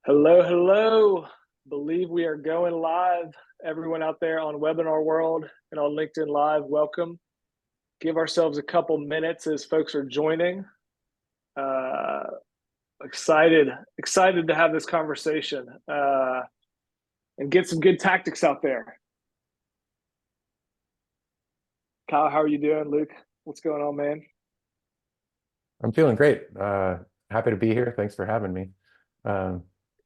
Hello, hello. Believe we are going live. Everyone out there on Webinar World and on LinkedIn Live, welcome. Give ourselves a couple minutes as folks are joining. Uh, excited to have this conversation and get some good tactics out there. Kyle, how are you doing? Luke, what's going on, man? I'm feeling great. Happy to be here. Thanks for having me.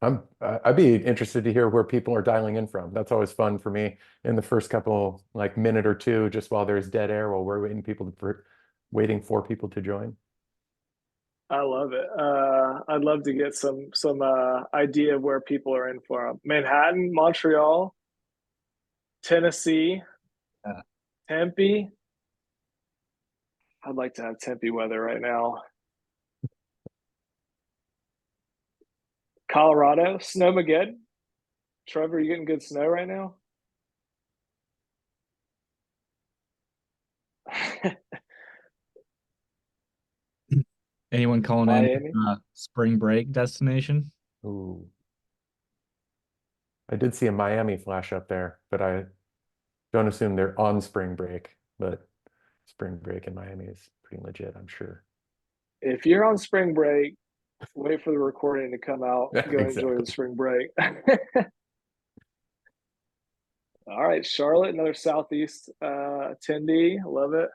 I'd be interested to hear where people are dialing in from. That's always fun for me in the first couple minute or two, just while there's dead air while we're waiting for people to join. I love it. I'd love to get some idea of where people are in from. Manhattan, Montreal, Tennessee, Yeah. Tempe. I'd like to have Tempe weather right now. Colorado, Snowmageddon. Trevor, you getting good snow right now? Anyone calling Miami. in spring break destination? Ooh. I did see a Miami flash up there, but I don't assume they're on spring break, but spring break in Miami is pretty legit, I'm sure. If you're on spring break, wait for the recording to come out. Yeah, Go enjoy the spring break. All right, Charlotte, another Southeast attendee. Love it.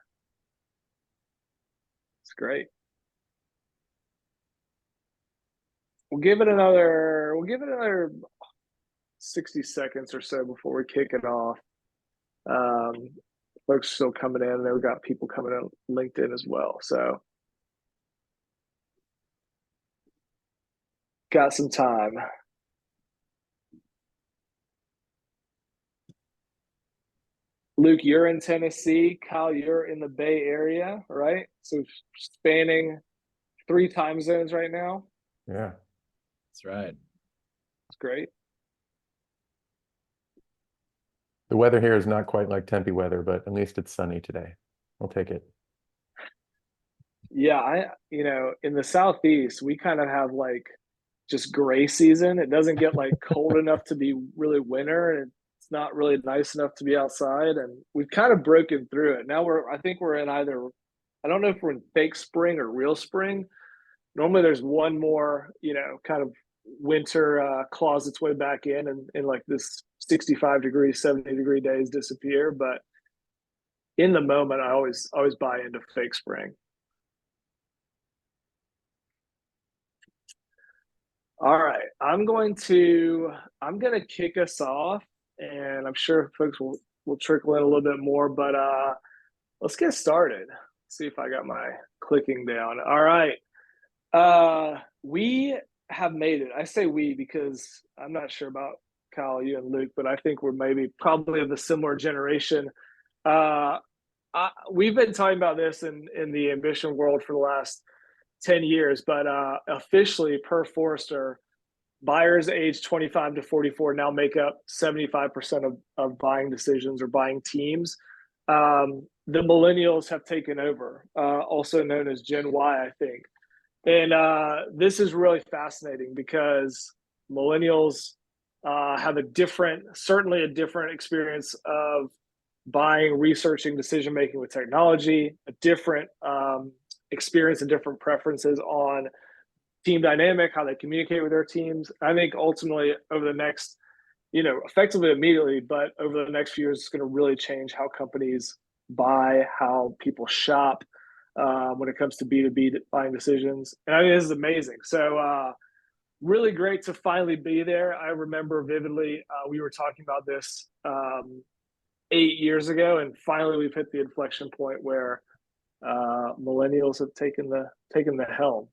It's great. We'll give it another 60 seconds or so before we kick it off. Folks still coming in, and we've got people coming in LinkedIn as well. So got some time. Luke, you're in Tennessee. Kyle, you're in the Bay Area, right? So spanning 3 time zones right now. Yeah. That's right. It's great. The weather here is not quite like Tempe weather, but at least it's sunny today. I'll take it. Yeah, in the Southeast, we kind of have just gray season. It doesn't get cold enough to be really winter, and it's not really nice enough to be outside. And we've kind of broken through it. Now I think we're in either, I don't know if we're in fake spring or real spring. Normally there's one more, kind of winter claws its way back in, and this 65-degree, 70-degree days disappear. But in the moment, I always buy into fake spring. All right, I'm gonna kick us off, and I'm sure folks will trickle in a little bit more, but let's get started. See if I got my clicking down. All right. We have made it. I say we because I'm not sure about Kyle, you and Luke, but I think we're probably of the similar generation. We've been talking about this in the ambition world for the last 10 years, but officially per Forrester, buyers aged 25 to 44 now make up 75% of buying decisions or buying teams. The millennials have taken over, also known as Gen Y, I think. And this is really fascinating because millennials have certainly a different experience of buying, researching, decision making with technology, a different experience and different preferences on team dynamic, how they communicate with their teams. I think ultimately over the next, effectively immediately, but over the next few years, it's going to really change how companies buy, how people shop when it comes to B2B buying decisions. And I think this is amazing. So really great to finally be there. I remember vividly, we were talking about this 8 years ago, and finally we've hit the inflection point where millennials have taken the helm.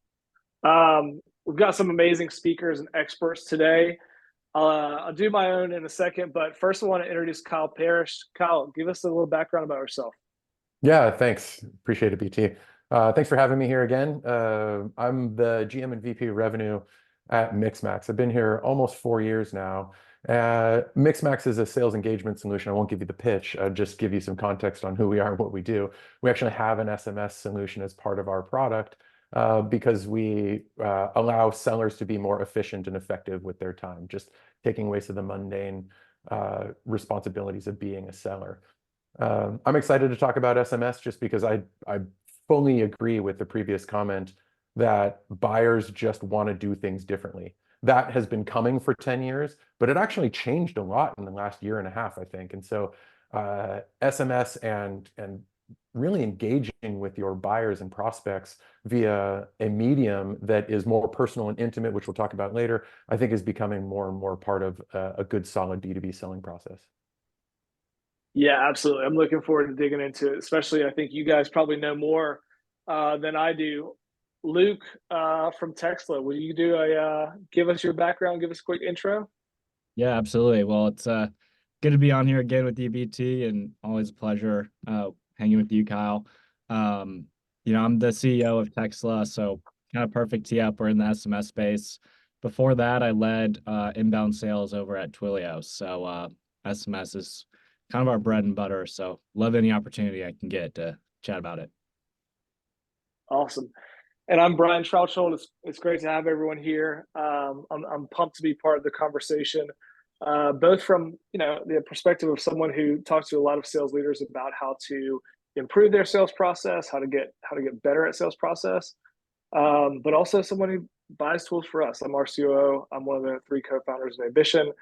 We've got some amazing speakers and experts today. I'll do my own in a second, but first I want to introduce Kyle Parrish. Kyle, give us a little background about yourself. Yeah, thanks. Appreciate it, BT. Thanks for having me here again. I'm the GM and VP of Revenue at Mixmax. I've been here almost 4 years now. Mixmax is a sales engagement solution. I won't give you the pitch. I'll just give you some context on who we are and what we do. We actually have an SMS solution as part of our product because we allow sellers to be more efficient and effective with their time, just taking away some of the mundane responsibilities of being a seller. I'm excited to talk about SMS just because I fully agree with the previous comment that buyers just want to do things differently. That has been coming for 10 years, but it actually changed a lot in the last year and a half, I think. And so SMS and really engaging with your buyers and prospects via a medium that is more personal and intimate, which we'll talk about later, I think is becoming more and more part of a good, solid B2B selling process. Yeah, absolutely. I'm looking forward to digging into it, especially I think you guys probably know more than I do. Luke from Textla, will you do give us your background, give us a quick intro? Yeah, absolutely. Well, it's good to be on here again with you, BT, and always a pleasure hanging with you, Kyle. I'm the CEO of Textla, so kind of perfect tee up. We're in the SMS space. Before that, I led inbound sales over at Twilio. So SMS is kind of our bread and butter. So love any opportunity I can get to chat about it. Awesome. And I'm Brian Trouchold. It's great to have everyone here. I'm pumped to be part of the conversation, both from the perspective of someone who talks to a lot of sales leaders about how to improve their sales process, how to get better at sales process, but also someone who buys tools for us. I'm our COO. I'm one of the 3 co-founders of Ambition.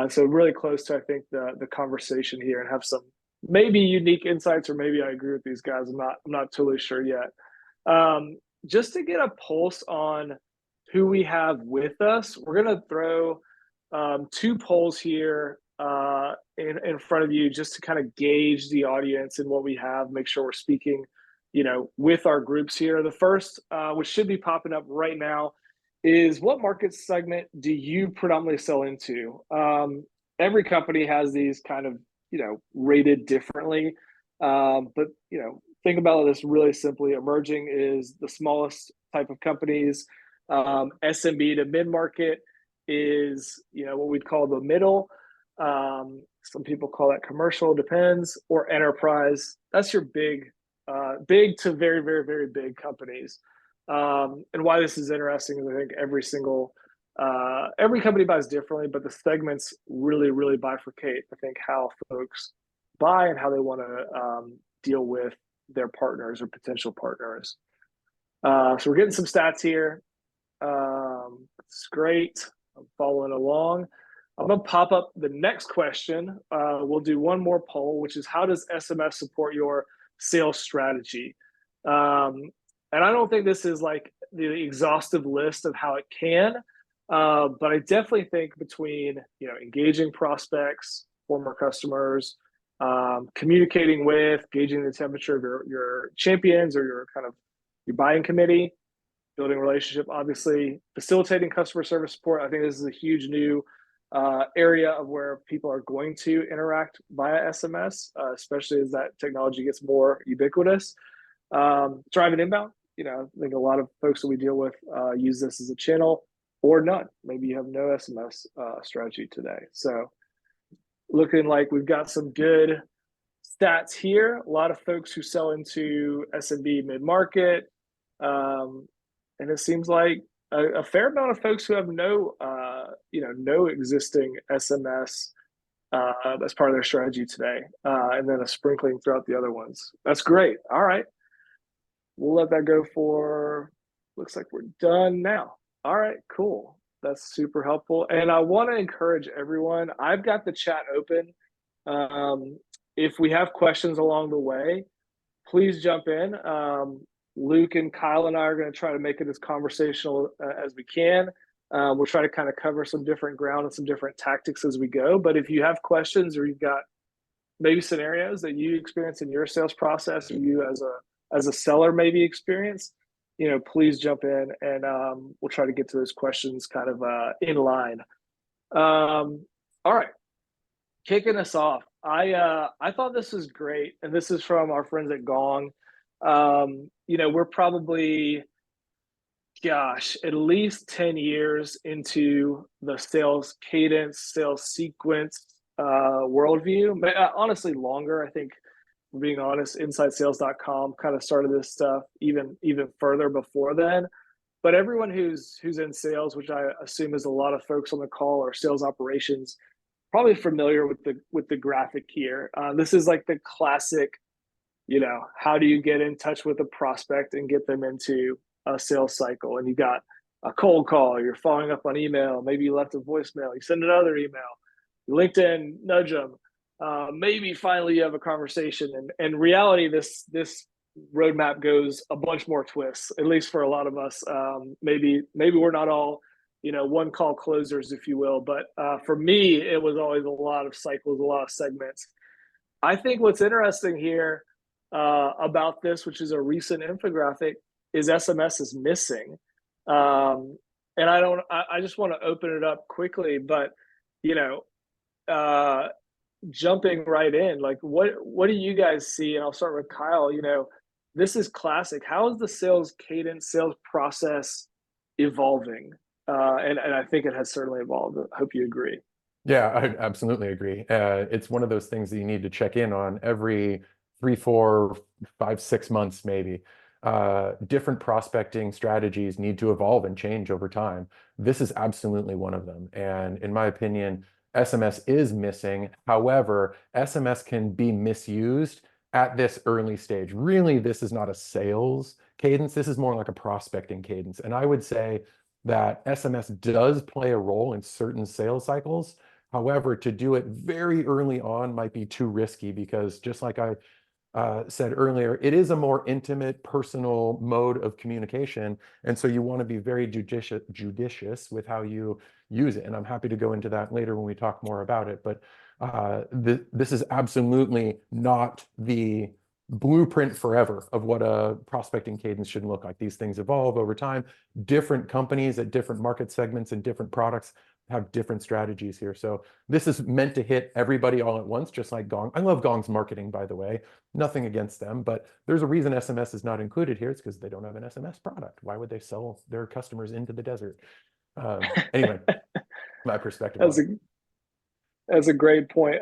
So really close to, I think, the conversation here, and have some maybe unique insights, or maybe I agree with these guys. I'm not totally sure yet. Just to get a pulse on who we have with us, we're going to throw 2 polls here in front of you, just to kind of gauge the audience and what we have, make sure we're speaking with our groups here. The first, which should be popping up right now, is what market segment do you predominantly sell into? Every company has these kind of rated differently, but think about this really simply. Emerging is the smallest type of companies. SMB to mid-market is what we'd call the middle. Some people call that commercial, depends, or enterprise. That's your big to very, very, very big companies. And why this is interesting is I think every company buys differently, but the segments really, really bifurcate, I think, how folks buy and how they want to deal with their partners or potential partners. So we're getting some stats here. It's great. I'm following along. I'm going to pop up the next question. We'll do one more poll, which is, how does SMS support your sales strategy? And I don't think this is like the exhaustive list of how it can, but I definitely think between engaging prospects, former customers, communicating with, gauging the temperature of your champions or your buying committee, building a relationship, obviously, facilitating customer service support. I think this is a huge new area of where people are going to interact via SMS, especially as that technology gets more ubiquitous. Driving inbound, I think a lot of folks that we deal with use this as a channel, or none. Maybe you have no SMS strategy today. So looking like we've got some good stats here. A lot of folks who sell into SMB mid-market. And it seems like a fair amount of folks who have no existing SMS as part of their strategy today, and then a sprinkling throughout the other ones. That's great. All right, we'll let that go for. Looks like we're done now. All right, cool. That's super helpful. And I want to encourage everyone. I've got the chat open. If we have questions along the way, please jump in. Luke and Kyle and I are going to try to make it as conversational as we can. We'll try to kind of cover some different ground and some different tactics as we go. But if you have questions, or you've got maybe scenarios that you experience in your sales process, or you as a seller maybe experience, please jump in, and we'll try to get to those questions kind of in line. All right, kicking us off. I thought this was great, and this is from our friends at Gong. We're probably, at least 10 years into the sales cadence, sales sequence worldview. Honestly, longer. I think being honest, InsideSales.com kind of started this stuff even further before then. But everyone who's in sales, which I assume is a lot of folks on the call, or sales operations, probably familiar with the graphic here. This is like the classic, how do you get in touch with a prospect and get them into a sales cycle? And you got a cold call, you're following up on email, maybe you left a voicemail, you send another email, LinkedIn, nudge them. Maybe finally you have a conversation. And in reality, this roadmap goes a bunch more twists, at least for a lot of us. Maybe we're not all, one call closers, if you will. But for me, it was always a lot of cycles, a lot of segments. I think what's interesting here about this, which is a recent infographic, is SMS is missing. And I just want to open it up quickly, but, jumping right in, like what do you guys see? And I'll start with Kyle. This is classic. How is the sales cadence, sales process evolving? And I think it has certainly evolved. I hope you agree. Yeah, I absolutely agree. It's one of those things that you need to check in on every 3, 4, 5, 6 months, maybe. Different prospecting strategies need to evolve and change over time. This is absolutely one of them. And in my opinion, SMS is missing. However, SMS can be misused at this early stage. Really, this is not a sales cadence. This is more like a prospecting cadence. And I would say that SMS does play a role in certain sales cycles. However, to do it very early on might be too risky, because just like I said earlier, it is a more intimate, personal mode of communication. And so you want to be very judicious with how you use it. And I'm happy to go into that later when we talk more about it. But this is absolutely not the blueprint forever of what a prospecting cadence should look like. These things evolve over time. Different companies at different market segments and different products have different strategies here. So this is meant to hit everybody all at once, just like Gong. I love Gong's marketing, by the way. Nothing against them, but there's a reason SMS is not included here. It's because they don't have an SMS product. Why would they sell their customers into the desert? Anyway, my perspective. That's a great point.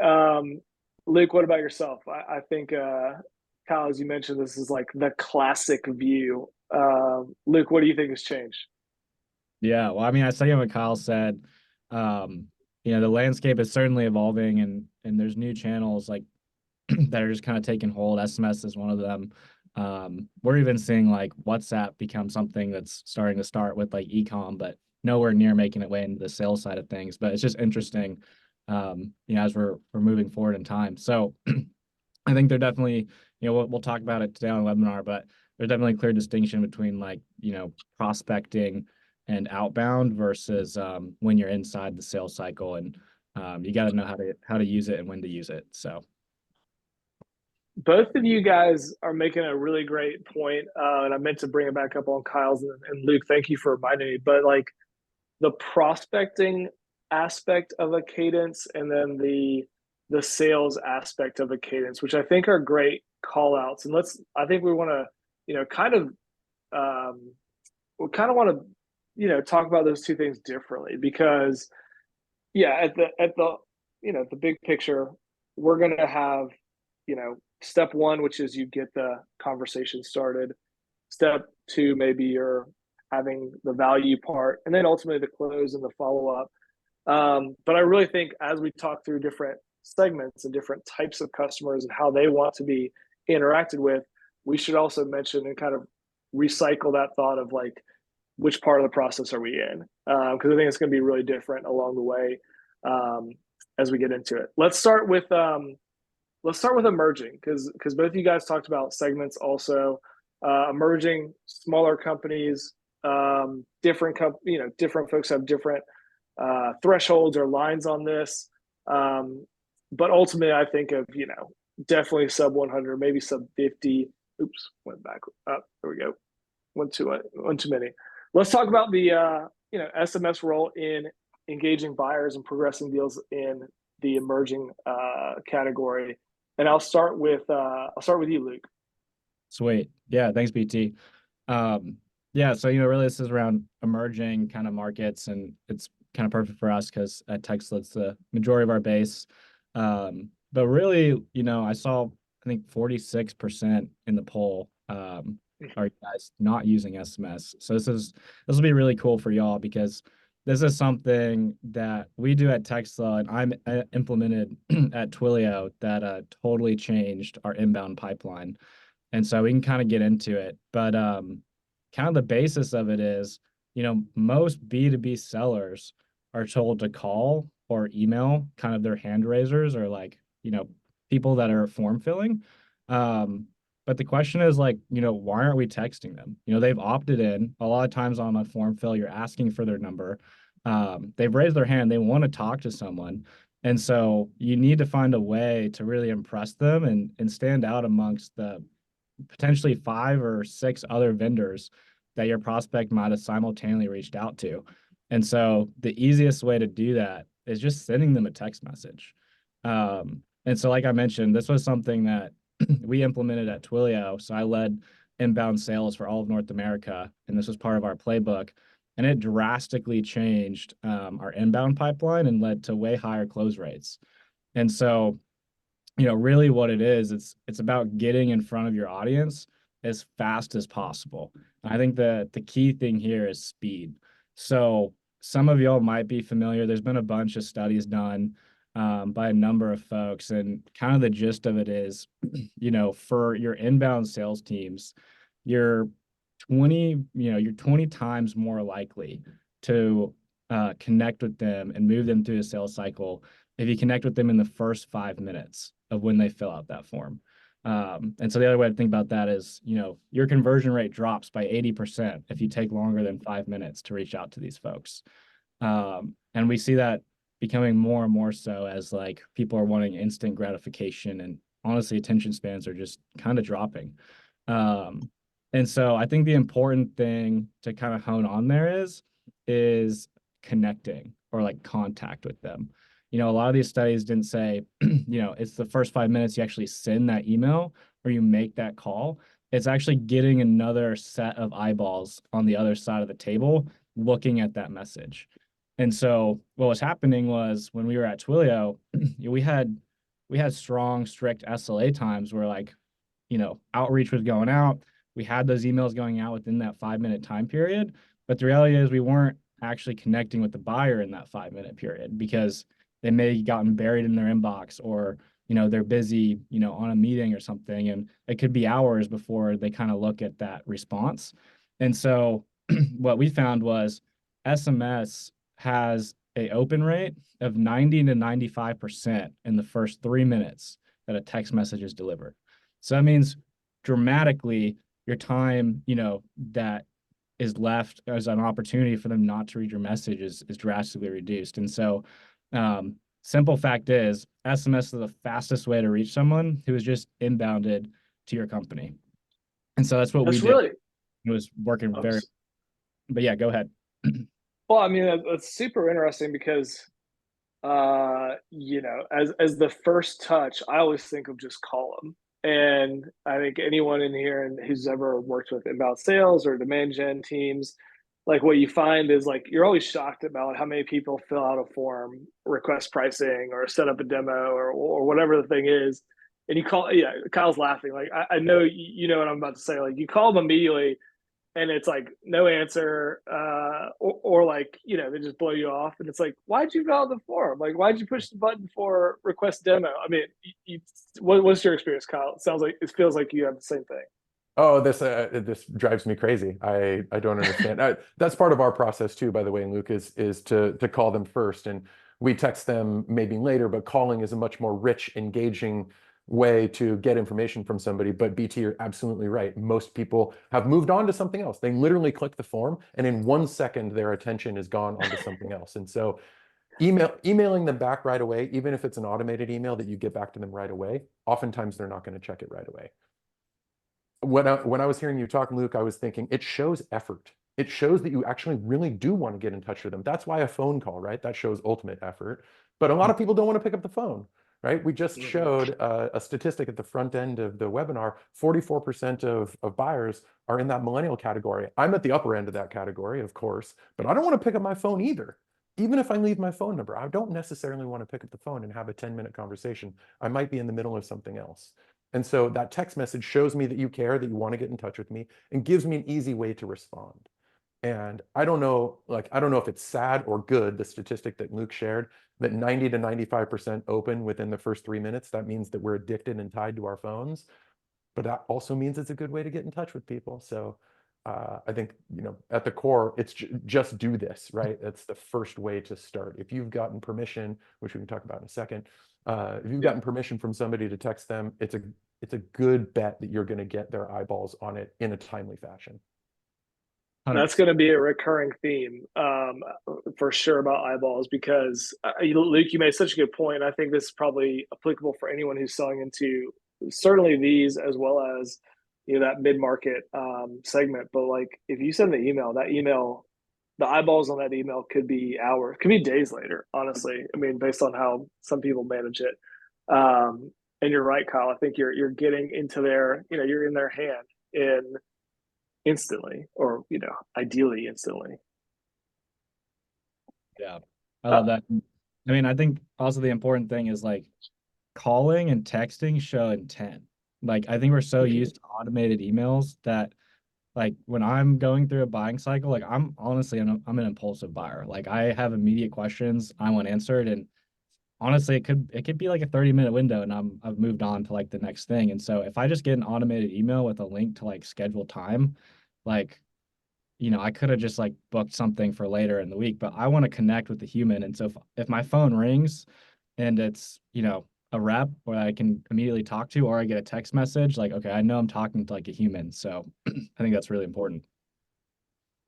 Luke, what about yourself? I think, Kyle, as you mentioned, this is like the classic view. Luke, what do you think has changed? Yeah, well, I mean, I second what Kyle said. The landscape is certainly evolving, and there's new channels like that are just kind of taking hold. SMS is one of them. We're even seeing like WhatsApp become something that's starting to start with like e-com, but nowhere near making it way into the sales side of things. But it's just interesting, as we're moving forward in time. So I think they're definitely, we'll talk about it today on the webinar, but there's definitely a clear distinction between like, prospecting and outbound versus when you're inside the sales cycle, and you got to know how to use it and when to use it. So both of you guys are making a really great point, and I meant to bring it back up on Kyle's and Luke. Thank you for reminding me. But like the prospecting aspect of a cadence, and then the sales aspect of a cadence, which I think are great call outs. And I think we want to, kind of want to, talk about those two things differently, because at the big picture, we're going to have, step one, which is you get the conversation started. Step two, maybe you're having the value part, and then ultimately the close and the follow-up. But I really think as we talk through different segments and different types of customers and how they want to be interacted with, we should also mention and kind of recycle that thought of like, which part of the process are we in? Because I think it's going to be really different along the way as we get into it. Let's start with emerging, because both of you guys talked about segments also. Emerging, smaller companies, different folks have different thresholds or lines on this. But ultimately, I think of, definitely sub 100, maybe sub 50. Oops, went back up. There we go. One too many. Let's talk about the SMS role in engaging buyers and progressing deals in the emerging category. And I'll start with you, Luke. Sweet. Yeah, thanks, BT. Yeah, so really this is around emerging kind of markets, and it's kind of perfect for us because at Textla it's the majority of our base. But really, I saw I think 46% in the poll are guys not using SMS. So this will be really cool for y'all, because this is something that we do at Textla, and I implemented at Twilio that totally changed our inbound pipeline. And so we can kind of get into it. But kind of the basis of it is, most B2B sellers are told to call or email kind of their hand raisers, or like, people that are form filling. But the question is, like, why aren't we texting them? They've opted in. A lot of times on a form fill, you're asking for their number. They've raised their hand. They want to talk to someone. And so you need to find a way to really impress them and stand out amongst the potentially 5 or 6 other vendors that your prospect might have simultaneously reached out to. And so the easiest way to do that is just sending them a text message. And so, like I mentioned, this was something that we implemented at Twilio. So I led inbound sales for all of North America, and this was part of our playbook. And it drastically changed our inbound pipeline and led to way higher close rates. And so, really what it is, it's about getting in front of your audience as fast as possible. And I think the key thing here is speed. So some of y'all might be familiar. There's been a bunch of studies done by a number of folks, and kind of the gist of it is, for your inbound sales teams, you're 20 times more likely to connect with them and move them through the sales cycle if you connect with them in the first 5 minutes of when they fill out that form. And so the other way to think about that is, your conversion rate drops by 80% if you take longer than 5 minutes to reach out to these folks. And we see that becoming more and more so as, like, people are wanting instant gratification, and honestly, attention spans are just kind of dropping. And so I think the important thing to kind of hone on there is connecting, or like contact with them. A lot of these studies didn't say, it's the first 5 minutes you actually send that email or you make that call. It's actually getting another set of eyeballs on the other side of the table looking at that message. And so what was happening was, when we were at Twilio, we had strong, strict SLA times where, like, outreach was going out. We had those emails going out within that 5-minute time period. But the reality is we weren't actually connecting with the buyer in that 5-minute period, because they may have gotten buried in their inbox, or, they're busy, on a meeting or something. And it could be hours before they kind of look at that response. And so what we found was SMS has a open rate of 90 to 95% in the first 3 minutes that a text message is delivered. So that means dramatically your time, that is left as an opportunity for them not to read your message is drastically reduced. And so simple fact is, SMS is the fastest way to reach someone who is just inbounded to your company. And so that's what we did. It was working very, but yeah, go ahead. Well, I mean, that's super interesting because, as the first touch, I always think of just call them. And I think anyone in here and who's ever worked with inbound sales or demand gen teams, like, what you find is, like, you're always shocked about how many people fill out a form, request pricing, or set up a demo, or whatever the thing is. And you call, yeah, Kyle's laughing. Like, I know, what I'm about to say. Like, you call them immediately, and it's like no answer, or like, they just blow you off, and it's like, why'd you fill out the form? Like, why'd you push the button for request demo? I mean, what's your experience, Kyle? It feels like you have the same thing. Oh, this drives me crazy. I don't understand. That's part of our process too, by the way, Luke, is to call them first, and we text them maybe later, but calling is a much more rich, engaging way to get information from somebody. But BT, you're absolutely right. Most people have moved on to something else. They literally click the form, and in 1 second, their attention is gone onto something else. And so emailing them back right away, even if it's an automated email that you get back to them right away, oftentimes they're not going to check it right away. When I was hearing you talk, Luke, I was thinking it shows effort. It shows that you actually really do want to get in touch with them. That's why a phone call, right? That shows ultimate effort. But a lot of people don't want to pick up the phone, right? We just showed a statistic at the front end of the webinar. 44% of buyers are in that millennial category. I'm at the upper end of that category, of course, but I don't want to pick up my phone either. Even if I leave my phone number, I don't necessarily want to pick up the phone and have a 10-minute conversation. I might be in the middle of something else. And so that text message shows me that you care, that you want to get in touch with me, and gives me an easy way to respond. And I don't know, I don't know if it's sad or good, the statistic that Luke shared, that 90 to 95% open within the first 3 minutes. That means that we're addicted and tied to our phones. But that also means it's a good way to get in touch with people. So I think, at the core, it's just do this, right? That's the first way to start. If you've gotten permission, which we can talk about in a second, if you've gotten permission from somebody to text them, it's a good bet that you're going to get their eyeballs on it in a timely fashion. That's going to be a recurring theme, for sure, about eyeballs, because Luke, you made such a good point. I think this is probably applicable for anyone who's selling into certainly these, as well as that mid-market segment. But like, if you send the email, that email, the eyeballs on that email could be hours, could be days later. Honestly, I mean, based on how some people manage it. And you're right, Kyle. I think you're getting into their, you're in their hand in instantly, or ideally instantly. Yeah, I love that. I mean, I think also the important thing is like calling and texting show intent. Like, I think we're so used to automated emails that, like, when I'm going through a buying cycle, like, I'm honestly, I'm an impulsive buyer. Like, I have immediate questions I want answered, and honestly, it could be like a 30-minute window, and I've moved on to like the next thing. And so if I just get an automated email with a link to like schedule time, like, I could have just like booked something for later in the week, but I want to connect with the human. And so if my phone rings and it's, a rep where I can immediately talk to, or I get a text message, like, okay, I know I'm talking to like a human. So I think that's really important.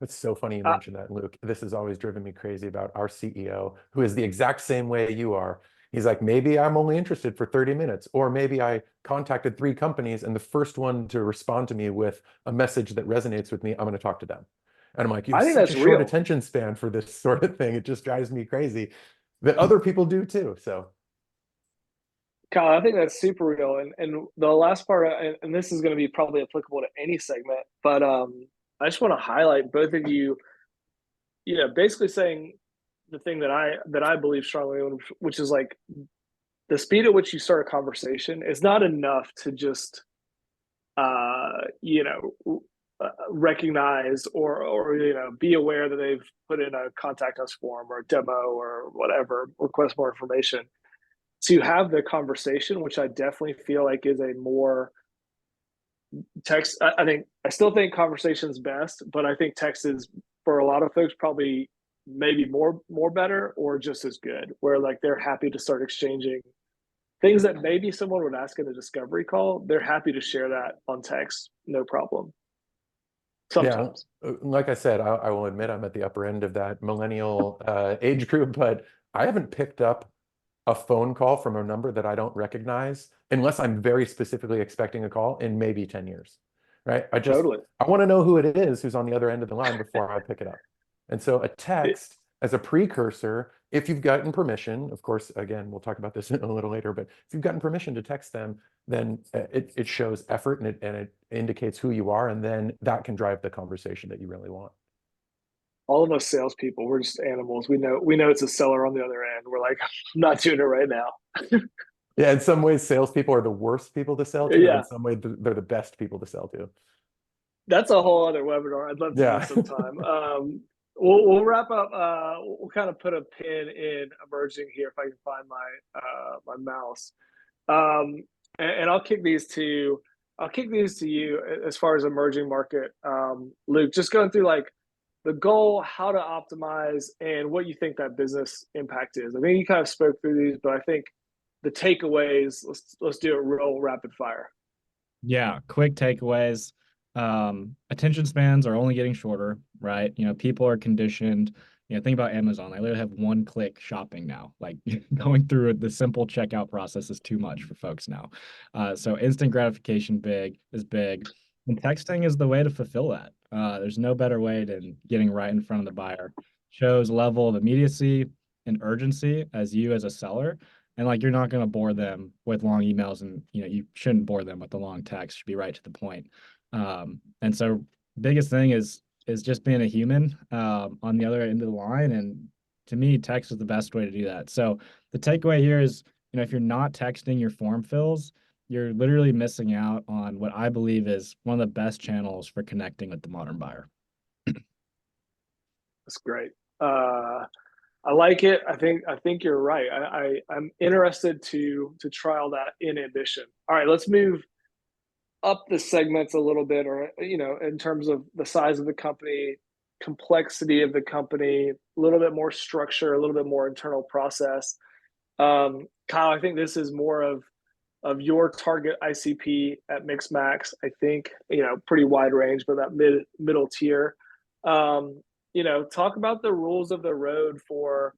It's so funny you mentioned that, Luke. This has always driven me crazy about our CEO, who is the exact same way you are. He's like, maybe I'm only interested for 30 minutes, or maybe I contacted 3 companies and the first one to respond to me with a message that resonates with me, I'm going to talk to them. And I'm like, you I have think such that's a short real, attention span for this sort of thing. It just drives me crazy that other people do too. So Kyle. I think that's super real. And the last part, and this is going to be probably applicable to any segment, but I just want to highlight both of you, basically saying the thing that I believe strongly in, which is like, the speed at which you start a conversation is not enough to just recognize, or be aware that they've put in a contact us form or a demo or whatever, request more information. To have the conversation, which I definitely feel like is a more text. I still think conversation's best, but I think text is, for a lot of folks, probably maybe more better, or just as good, where like they're happy to start exchanging things that maybe someone would ask in a discovery call. They're happy to share that on text, no problem. yeah, Sometimes. like I said, I will admit I'm at the upper end of that millennial age group, but I haven't picked up a phone call from a number that I don't recognize unless I'm very specifically expecting a call in maybe 10 years, right? Totally. I want to know who it is who's on the other end of the line before I pick it up. And so a It, text as a precursor, if you've gotten permission, of course, again, we'll talk about this a little later, but if you've gotten permission to text them, then it shows effort, and it indicates who you are, and then that can drive the conversation that you really want. all of us salespeople, we're just animals. We know it's a seller on the other end. We're like, I'm not doing it right now. Yeah, in some ways, salespeople are the worst people to sell to, and in Yeah, some ways, they're the best people to sell to. that's a whole other webinar I'd love to do Yeah. sometime. We'll wrap up. We'll kind of put a pin in emerging here, if I can find my mouse. And I'll kick these to you as far as emerging market. Luke, just going through like the goal, how to optimize, and what you think that business impact is. I think you kind of spoke through these, but I think the takeaways, let's do it real rapid fire. Yeah, quick takeaways. Attention spans are only getting shorter, right? People are conditioned. Think about Amazon. They literally have one-click shopping now. Like going through the simple checkout process is too much for folks now. So instant gratification is big. And texting is the way to fulfill that. There's no better way than getting right in front of the buyer. Shows level of immediacy and urgency as you as a seller. And like you're not going to bore them with long emails, and you shouldn't bore them with the long text. Should be right to the point. And so biggest thing is just being a human on the other end of the line. And to me, text is the best way to do that. So the takeaway here is, if you're not texting your form fills, you're literally missing out on what I believe is one of the best channels for connecting with the modern buyer. That's great. I like it. I think you're right. I'm interested to trial that in Ambition. All right, let's move up the segments a little bit, or in terms of the size of the company, complexity of the company, a little bit more structure, a little bit more internal process. Kyle, I think this is more of your target ICP at Mixmax. I think pretty wide range, but that middle tier. Talk about the rules of the road for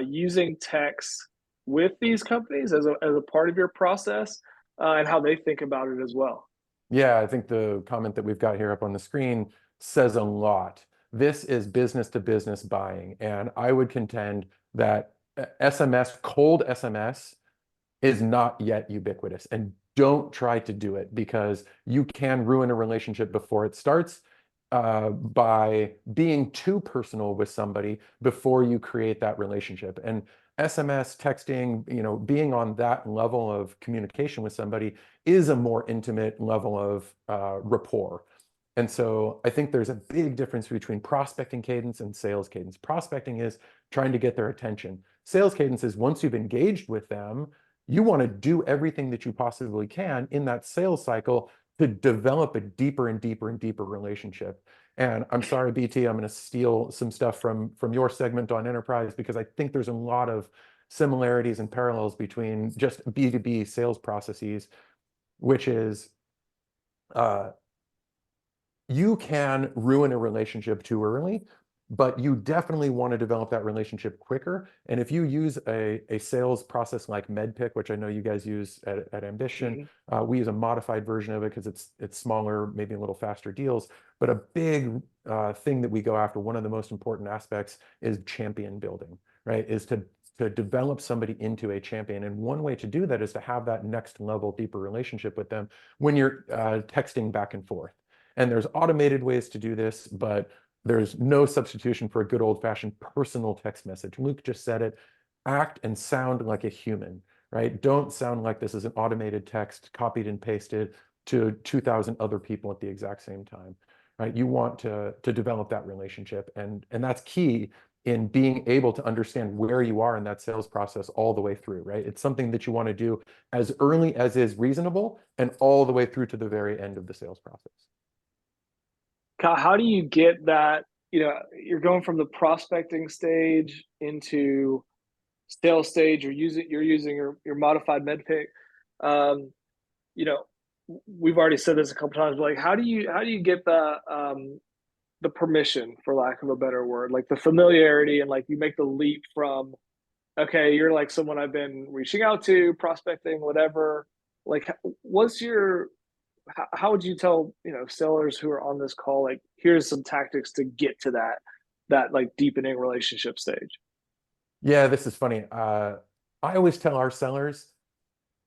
using text with these companies as a part of your process, and how they think about it as well. Yeah, I think the comment that we've got here up on the screen says a lot. This is business to business buying, and I would contend that SMS, cold SMS, is not yet ubiquitous. And don't try to do it, because you can ruin a relationship before it starts by being too personal with somebody before you create that relationship. And SMS, texting, being on that level of communication with somebody is a more intimate level of rapport. And so I think there's a big difference between prospecting cadence and sales cadence. Prospecting is trying to get their attention. Sales cadence is once you've engaged with them, you want to do everything that you possibly can in that sales cycle to develop a deeper and deeper and deeper relationship. And I'm sorry, BT, I'm going to steal some stuff from your segment on enterprise, because I think there's a lot of similarities and parallels between just B2B sales processes, which is you can ruin a relationship too early, but you definitely want to develop that relationship quicker. And if you use a sales process like MedPick, which I know you guys use at Ambition, we use a modified version of it because it's smaller, maybe a little faster deals. But a big thing that we go after, one of the most important aspects, is champion building, right? Is to develop somebody into a champion. And one way to do that is to have that next level, deeper relationship with them when you're texting back and forth. And there's automated ways to do this, but there's no substitution for a good old-fashioned personal text message. Luke just said it. Act and sound like a human, right? Don't sound like this is an automated text copied and pasted to 2,000 other people at the exact same time, right? You want to develop that relationship, and that's key in being able to understand where you are in that sales process all the way through, right? It's something that you want to do as early as is reasonable and all the way through to the very end of the sales process. Kyle, how do you get that? You're going from the prospecting stage into sales stage. You're using your modified MedPick. Um, we've already said this a couple times, but like, how do you get the permission, for lack of a better word, like the familiarity, and like you make the leap from, okay, you're like someone I've been reaching out to, prospecting, whatever. Like, how would you tell sellers who are on this call, like, here's some tactics to get to that like deepening relationship stage? Yeah, this is funny. I always tell our sellers,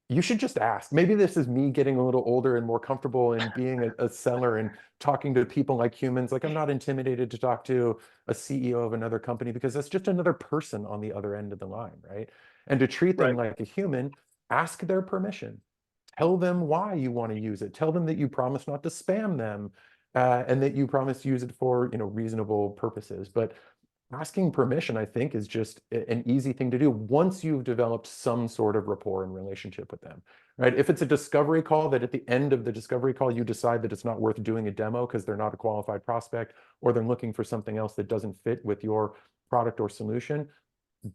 you should just ask. Maybe this is me getting a little older and more comfortable in being a seller and talking to people like humans. Like, I'm not intimidated to talk to a CEO of another company, because that's just another person on the other end of the line, right? And to treat them Right. like a human, ask their permission. Tell them why you want to use it. Tell them that you promise not to spam them, and that you promise to use it for reasonable purposes. But asking permission, I think, is just an easy thing to do once you've developed some sort of rapport and relationship with them, right? If it's a discovery call, that at the end of the discovery call, you decide that it's not worth doing a demo because they're not a qualified prospect, or they're looking for something else that doesn't fit with your product or solution,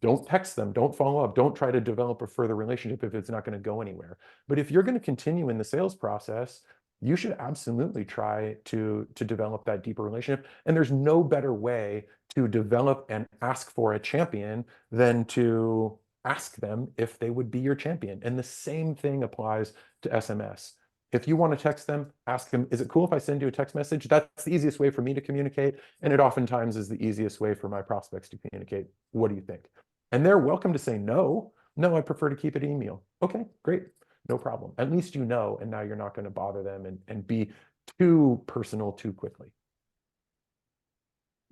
don't text them, don't follow up, don't try to develop a further relationship if it's not going to go anywhere. But if you're going to continue in the sales process, you should absolutely try to develop that deeper relationship. And there's no better way to develop and ask for a champion than to ask them if they would be your champion. And the same thing applies to SMS. If you want to text them, ask them, is it cool if I send you a text message? That's the easiest way for me to communicate. And it oftentimes is the easiest way for my prospects to communicate. What do you think? And they're welcome to say, no, I prefer to keep it email. Okay, great. No problem. At least you know, and now you're not going to bother them and be too personal too quickly.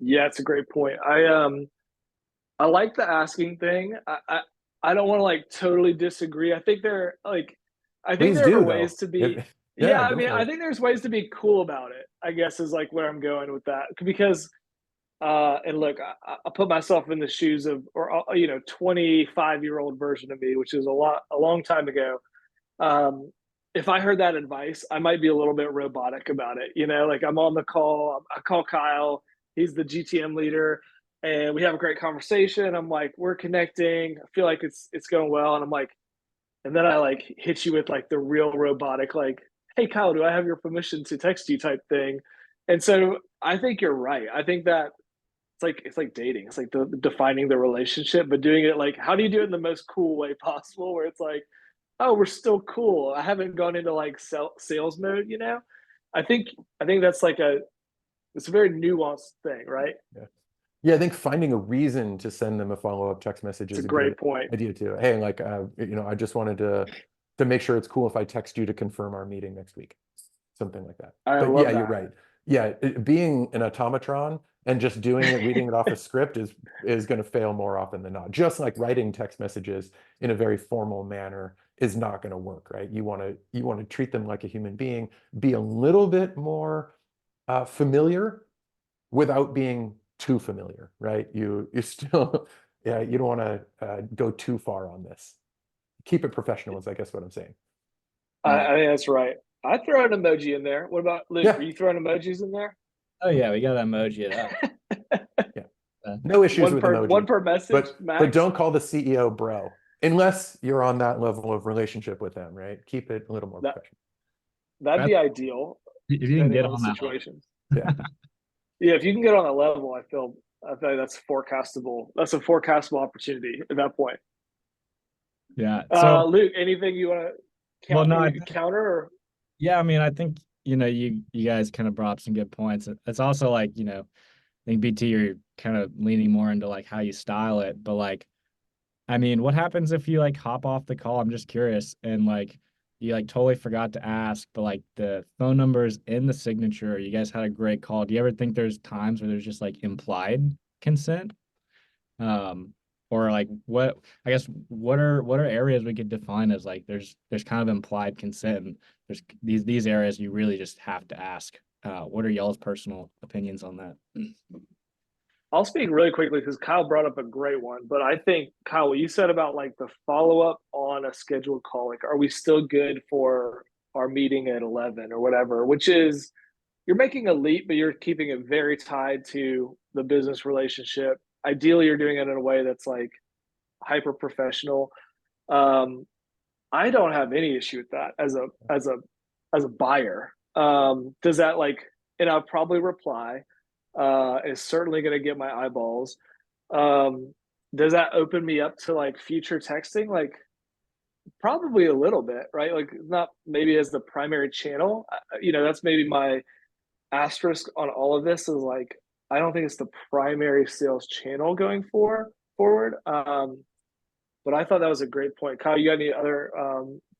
Yeah, it's a great point. I like the asking thing. I don't want to like totally disagree. I think they're like, I think Please there are do ways though. to be. Yeah, Yeah, I go mean, for I it. think there's ways to be cool about it, I guess, is like where I'm going with that. Because and look, I put myself in the shoes of, or 25-year-old version of me, which is a long time ago. Um, if I heard that advice, I might be a little bit robotic about it. Like I'm on the call, I call Kyle, he's the GTM leader, and we have a great conversation. I'm like, we're connecting. I feel like it's going well, and I'm like, and then I like hit you with like the real robotic, like, hey Kyle, do I have your permission to text you type thing? And so I think you're right. I think that it's like dating. It's like the defining the relationship, but doing it like, how do you do it in the most cool way possible? Where it's like, oh, we're still cool. I haven't gone into like sales mode. I think that's like it's a very nuanced thing, right? Yeah. Yeah, I think finding a reason to send them a follow-up text message It's a is a good great point. idea too. Hey, like, I just wanted to make sure it's cool if I text you to confirm our meeting next week, something like that. I But yeah, love you're that. right. Yeah, being an automatron and just doing it, reading it off a script is going to fail more often than not. Just like writing text messages in a very formal manner is not going to work, right? You want to treat them like a human being, be a little bit more familiar without being too familiar, right? You still, yeah, you don't want to go too far on this. Keep it professional is, I guess, what I'm saying. I think that's right. I throw an emoji in there. What about Luke? Yeah, Are you throwing emojis in there? Oh yeah, we got to emoji it up. yeah. Uh, No issues one with per one emoji, per message, but max. don't call the CEO bro unless you're on that level of relationship with them, right? Keep it a little more That professional. that'd Brad, be ideal, if you can depending get on the on that level. situations. Yeah. Yeah, if you can get on a level, I feel like that's forecastable. That's a forecastable opportunity at that point. Yeah. So, Luke, anything you want to well, no, counter? Or? yeah, I mean, I think, you guys kind of brought up some good points. It's also like, I think BT, you're kind of leaning more into like how you style it, but like, I mean, what happens if you like hop off the call? I'm just curious, and like you like totally forgot to ask, but like the phone number is in the signature. You guys had a great call. Do you ever think there's times where there's just like implied consent? Um, or like what I guess what are areas we could define as like there's kind of implied consent, and there's these areas you really just have to ask. What are y'all's personal opinions on that? I'll speak really quickly because Kyle brought up a great one. But I think, Kyle, what you said about like the follow up on a scheduled call, like, are we still good for our meeting at 11 or whatever? Which is, you're making a leap, but you're keeping it very tied to the business relationship. Ideally, you're doing it in a way that's like hyper professional. Um, I don't have any issue with that as a buyer. Does that like, and I'll probably reply. Is certainly going to get my eyeballs. Um, does that open me up to like future texting? Like probably a little bit, right? Like not maybe as the primary channel. That's maybe my asterisk on all of this is like I don't think it's the primary sales channel going forward. But I thought that was a great point. Kyle, you got any other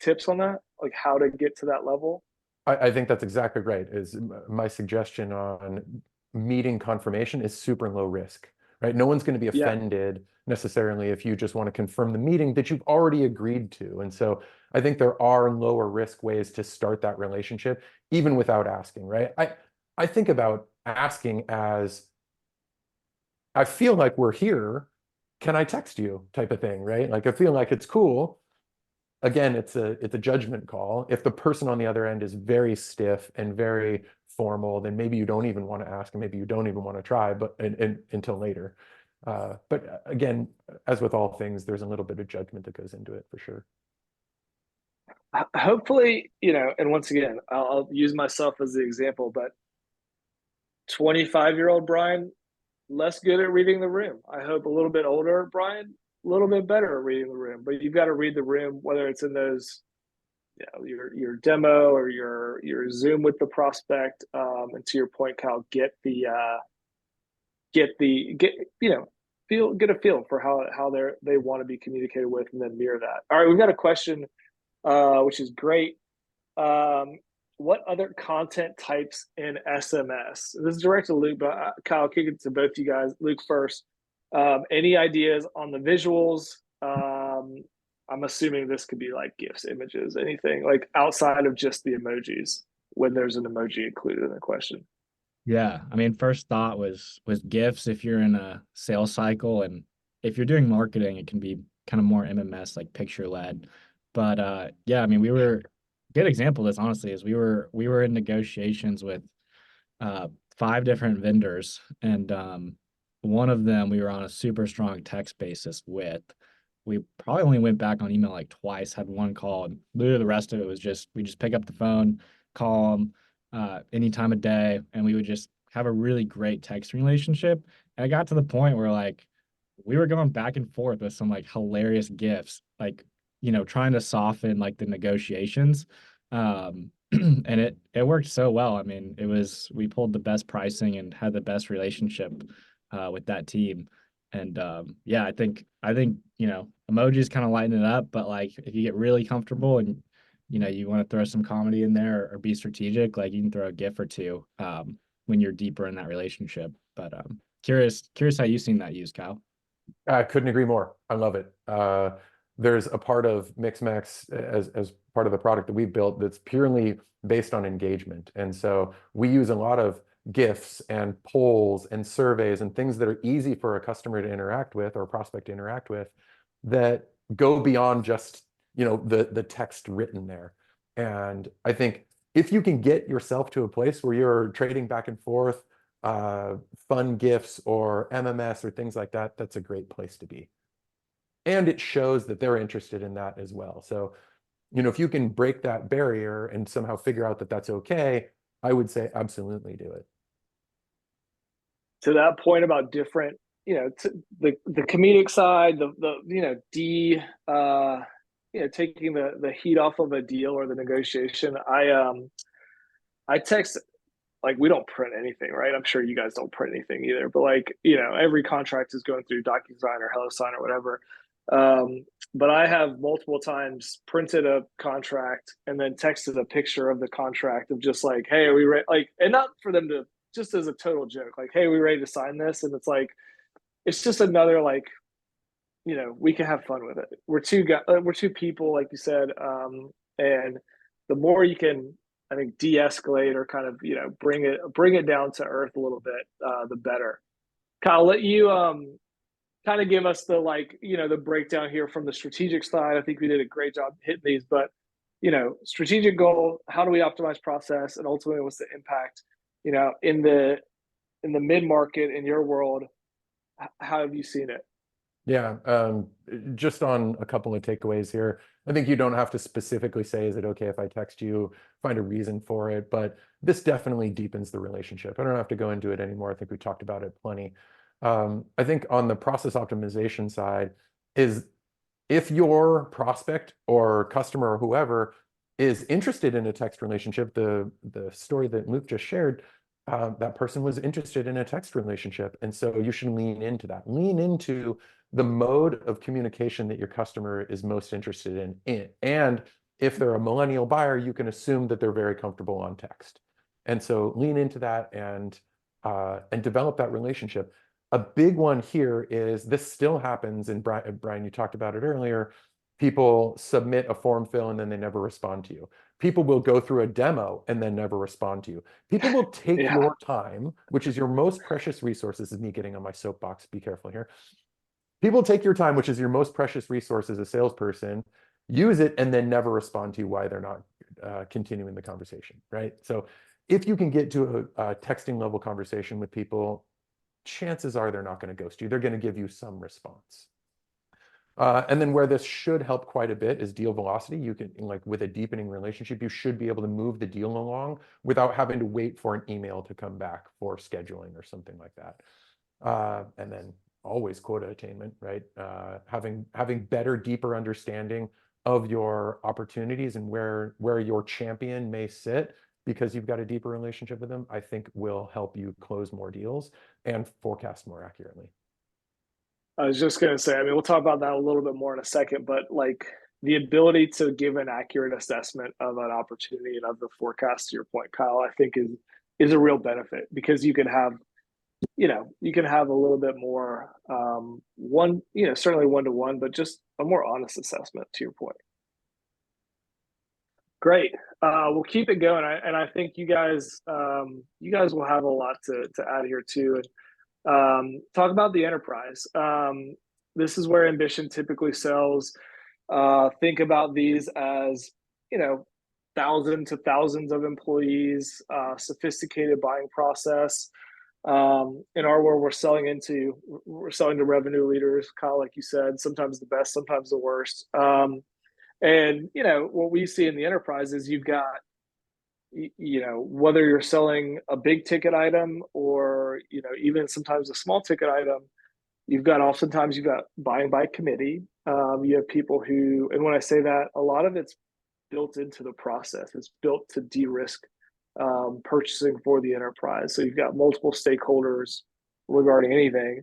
tips on that? Like how to get to that level? I think that's exactly right. Is my suggestion on meeting confirmation is super low risk, right? No one's going to be Yeah. offended necessarily if you just want to confirm the meeting that you've already agreed to. And so I think there are lower risk ways to start that relationship, even without asking, right? I think about asking as I feel like we're here. Can I text you type of thing, right? Like I feel like it's cool. Again, it's a judgment call. If the person on the other end is very stiff and very formal, then maybe you don't even want to ask, and maybe you don't even want to try, but until later. But again, as with all things, there's a little bit of judgment that goes into it for sure. Hopefully, and once again, I'll use myself as the example, but 25-year-old Brian, less good at reading the room. I hope a little bit older Brian, a little bit better at reading the room. But you've got to read the room, whether it's in those, your demo or your Zoom with the prospect. And to your point, Kyle, get get a feel for how they want to be communicated with, and then mirror that. All right, we've got a question, which is great. What other content types in SMS? This is direct to Luke, but Kyle, I'll kick it to both you guys. Luke first. Any ideas on the visuals? I'm assuming this could be like GIFs, images, anything like outside of just the emojis when there's an emoji included in the question. Yeah, I mean, first thought was gifts if you're in a sales cycle, and if you're doing marketing, it can be kind of more MMS, like picture led. But yeah, I mean, good example of this honestly is we were in negotiations with uh 5 different vendors, and one of them we were on a super strong text basis with. We probably only went back on email like twice, had one call, and literally the rest of it was just we just pick up the phone, call them any time of day, and we would just have a really great text relationship. And it got to the point where like we were going back and forth with some like hilarious gifts, like trying to soften like the negotiations. And it worked so well. I mean, we pulled the best pricing and had the best relationship with that team. And yeah, I think emojis kind of lighten it up, but like if you get really comfortable and you want to throw some comedy in there or be strategic, like you can throw a GIF or two when you're deeper in that relationship. But curious how you've seen that used, Kyle. I couldn't agree more. I love it. There's a part of Mixmax as part of the product that we built that's purely based on engagement. And so we use a lot of GIFs and polls and surveys and things that are easy for a customer to interact with or a prospect to interact with that go beyond just, the text written there. And I think if you can get yourself to a place where you're trading back and forth fun GIFs or MMS or things like that, that's a great place to be. And it shows that they're interested in that as well. So, if you can break that barrier and somehow figure out that that's okay, I would say absolutely do it. To that point about different, the comedic side, taking the heat off of a deal or the negotiation. I text, like, we don't print anything, right? I'm sure you guys don't print anything either, but like, every contract is going through DocuSign or HelloSign or whatever. But I have multiple times printed a contract and then texted a picture of the contract of just like, hey, are we ready? Like, and not for them to, just as a total joke, like, hey, we ready to sign this? And it's like, it's just another like, we can have fun with it. We're two people, like you said, and the more you can, I think, de-escalate or kind of bring it down to earth a little bit, the better. Kyle, let you kind of give us the the breakdown here from the strategic side. I think we did a great job hitting these, but strategic goal, how do we optimize process, and ultimately what's the impact? In the mid market in your world, how have you seen it? Yeah, just on a couple of takeaways here. I think you don't have to specifically say, is it okay if I text you? Find a reason for it, but this definitely deepens the relationship. I don't have to go into it anymore. I think we talked about it plenty. I think on the process optimization side is if your prospect or customer or whoever is interested in a text relationship, the story that Luke just shared, that person was interested in a text relationship. And so you should lean into that. Lean into the mode of communication that your customer is most interested in. And if they're a millennial buyer, you can assume that they're very comfortable on text. And so lean into that and develop that relationship. A big one here is this still happens, and Brian, you talked about it earlier. People submit a form fill and then they never respond to you. People will go through a demo and then never respond to you. People will take Yeah. your time, which is your most precious resource. This is me getting on my soapbox. Be careful here. People take your time, which is your most precious resource as a salesperson, use it, and then never respond to you why they're not continuing the conversation, right? So if you can get to a texting level conversation with people, chances are they're not going to ghost you. They're going to give you some response. And then where this should help quite a bit is deal velocity. You can, like with a deepening relationship, you should be able to move the deal along without having to wait for an email to come back for scheduling or something like that. And then always quota attainment, right? Having better, deeper understanding of your opportunities and where your champion may sit because you've got a deeper relationship with them, I think will help you close more deals and forecast more accurately. I was just going to say, I mean, we'll talk about that a little bit more in a second, but like the ability to give an accurate assessment of an opportunity and of the forecast, to your point, Kyle, I think is a real benefit because you can have you can have a little bit more certainly one-to-one, but just a more honest assessment to your point. Great. We'll keep it going. I think you guys will have a lot to add here too. And talk about the enterprise. This is where Ambition typically sells. Think about these as, thousands to thousands of employees, sophisticated buying process. In our world, we're selling to revenue leaders, Kyle, like you said, sometimes the best, sometimes the worst. And what we see in the enterprise is you've got, whether you're selling a big ticket item or even sometimes a small ticket item, oftentimes you've got buying by committee. You have people who, and when I say that, a lot of it's built into the process. It's built to de-risk purchasing for the enterprise. So you've got multiple stakeholders regarding anything.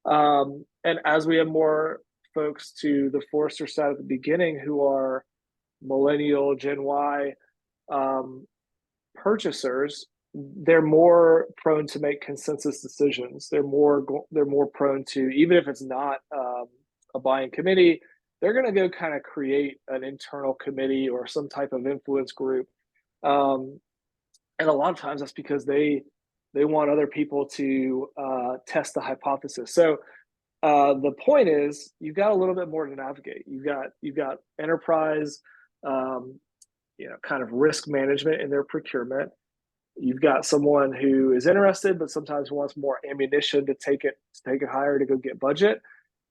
And as we have more folks to the Forrester side at the beginning who are millennial, Gen Y purchasers, they're more prone to make consensus decisions. They're more prone to, even if it's not a buying committee, they're going to go kind of create an internal committee or some type of influence group. And a lot of times that's because they want other people to test the hypothesis. So the point is, you've got a little bit more to navigate. You've got enterprise, kind of risk management in their procurement. You've got someone who is interested, but sometimes wants more ammunition to take it higher to go get budget.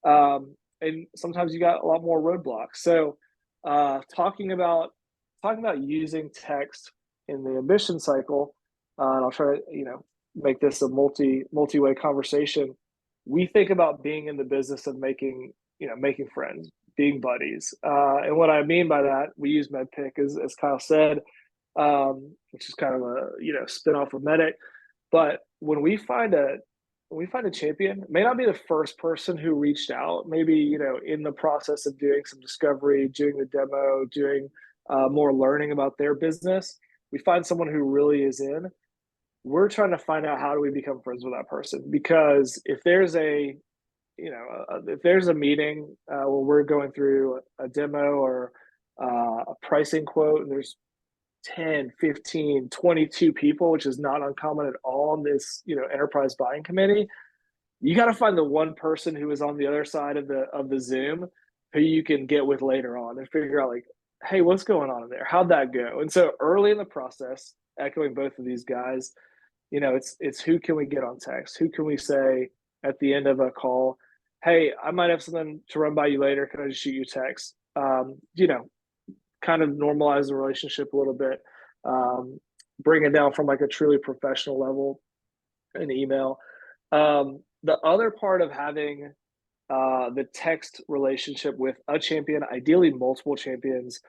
And sometimes you got a lot more roadblocks. So talking about using text in the ambition cycle, and I'll try to make this a multi-way conversation. We think about being in the business of making friends, being buddies. And what I mean by that, we use MedPick as Kyle said, which is kind of a spin-off of Medic. But when we find a champion, it may not be the first person who reached out, maybe in the process of doing some discovery, doing the demo, doing more learning about their business, we find someone who really is in. We're trying to find out, how do we become friends with that person? Because if there's a meeting where we're going through a demo or a pricing quote, and there's 10, 15, 22 people, which is not uncommon at all on this, enterprise buying committee, you got to find the one person who is on the other side of the Zoom who you can get with later on and figure out, like, hey, what's going on in there? How'd that go? And so early in the process, echoing both of these guys, it's who can we get on text? Who can we say at the end of a call, hey, I might have something to run by you later. Can I just shoot you a text? Kind of normalize the relationship a little bit, bring it down from like a truly professional level, an email. The other part of having the text relationship with a champion, ideally multiple champions,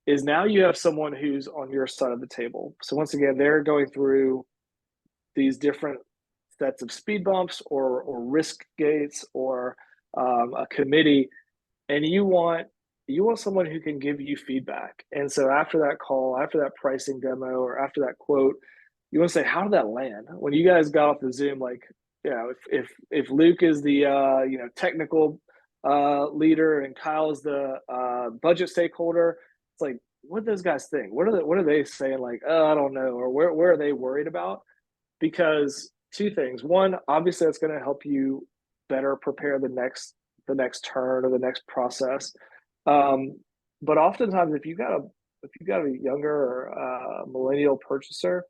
is now you have someone who's on your side of the table. So once again, they're going through these different sets of speed bumps or risk gates or a committee, and you want someone who can give you feedback. And so after that call, after that pricing demo, or after that quote, you want to say, how did that land? When you guys got off the Zoom, like, if Luke is the technical leader and Kyle is the budget stakeholder, it's like, what do those guys think? What are they saying? Like, oh, I don't know, or where are they worried about? Because two things. One, obviously, that's going to help you better prepare the next turn or the next process. But oftentimes, if you've got a younger or millennial purchaser,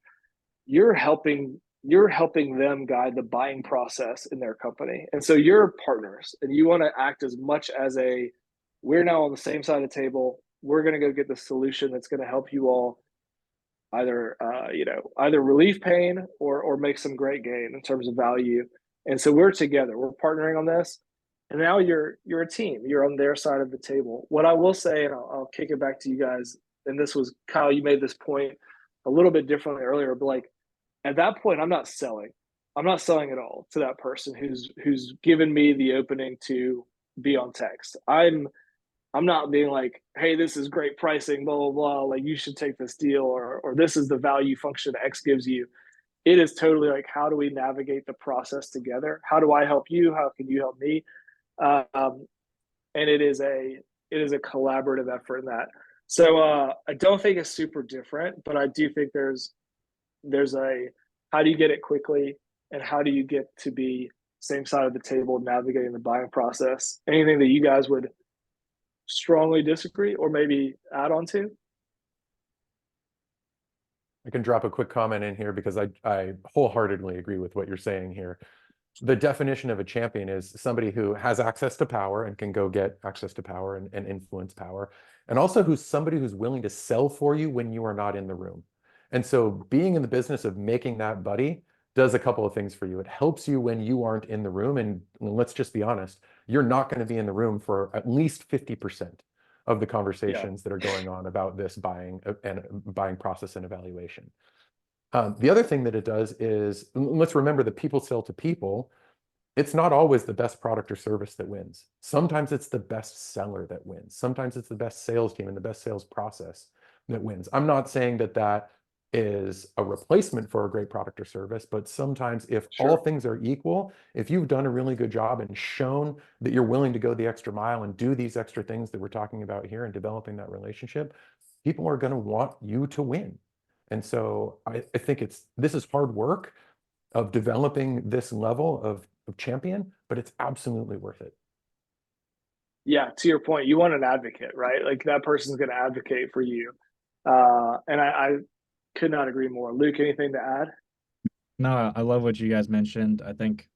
you're helping them guide the buying process in their company. And so you're partners, and you want to act as much as we're now on the same side of the table. We're going to go get the solution that's going to help you all either relieve pain or make some great gain in terms of value. And so we're together, we're partnering on this. And now you're a team. You're on their side of the table. What I will say, and I'll kick it back to you guys, and this was, Kyle, you made this point a little bit differently earlier, but like, at that point, I'm not selling at all to that person who's given me the opening to be on text. I'm not being like, hey, this is great pricing, blah, blah, blah, like you should take this deal, or this is the value function X gives you. it is totally like, how do we navigate the process together? How do I help you? How can you help me? Um, and it is a collaborative effort in that. So I don't think it's super different, but I do think there's a, how do you get it quickly, and how do you get to be same side of the table navigating the buying process? Anything that you guys would strongly disagree or maybe add on to? I can drop a quick comment in here because I wholeheartedly agree with what you're saying here. The definition of a champion is somebody who has access to power and can go get access to power and influence power, and also who's somebody who's willing to sell for you when you are not in the room. And so being in the business of making that buddy does a couple of things for you. It helps you when you aren't in the room. And let's just be honest, you're not going to be in the room for at least 50% of the conversations that are going on about this buying and buying process and evaluation. The other thing that it does is, let's remember that people sell to people. It's not always the best product or service that wins. Sometimes it's the best seller that wins. Sometimes it's the best sales team and the best sales process that wins. I'm not saying that that is a replacement for a great product or service, but sometimes if all things are equal, if you've done a really good job and shown that you're willing to go the extra mile and do these extra things that we're talking about here and developing that relationship, people are going to want you to win. And so I think this is hard work of developing this level of champion, but it's absolutely worth it. Yeah, to your point, you want an advocate, right? Like that person's going to advocate for you. And I could not agree more. Luke, anything to add? No, I love what you guys mentioned. I think